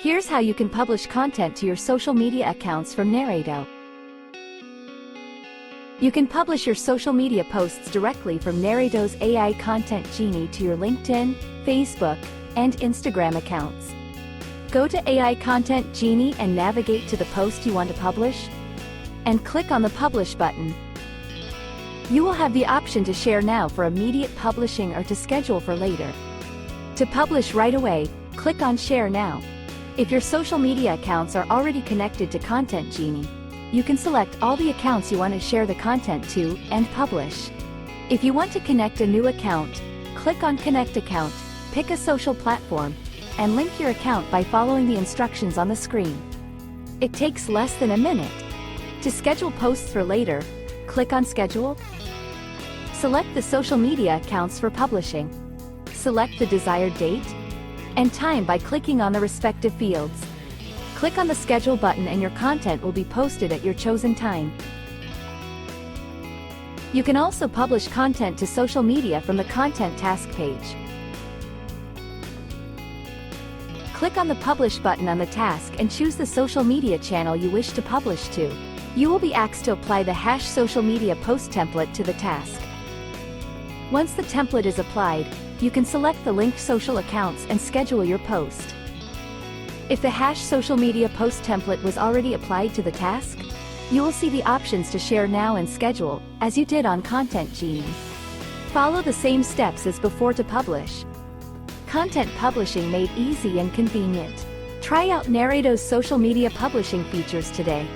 Here's how you can publish content to your social media accounts from Narrato. You can publish your social media posts directly from Narrato's AI Content Genie to your LinkedIn, Facebook, and Instagram accounts. Go to AI Content Genie and navigate to the post you want to publish, and click on the Publish button. You will have the option to share now for immediate publishing or to schedule for later. To publish right away, click on Share Now. If your social media accounts are already connected to Content Genie, you can select all the accounts you want to share the content to and publish. If you want to connect a new account, click on Connect Account, pick a social platform, and link your account by following the instructions on the screen. It takes less than a minute. To schedule posts for later, click on Schedule. Select the social media accounts for publishing. Select the desired date and time by clicking on the respective fields. Click on the Schedule button and your content will be posted at your chosen time. You can also publish content to social media from the Content task page. Click on the Publish button on the task and choose the social media channel you wish to publish to. You will be asked to apply the #social media post template to the task. Once the template is applied, you can select the linked social accounts and schedule your post. If the #social media post template was already applied to the task, you will see the options to share now and schedule, as you did on Content Genie. Follow the same steps as before to publish. Content publishing made easy and convenient. Try out Narrato's social media publishing features today.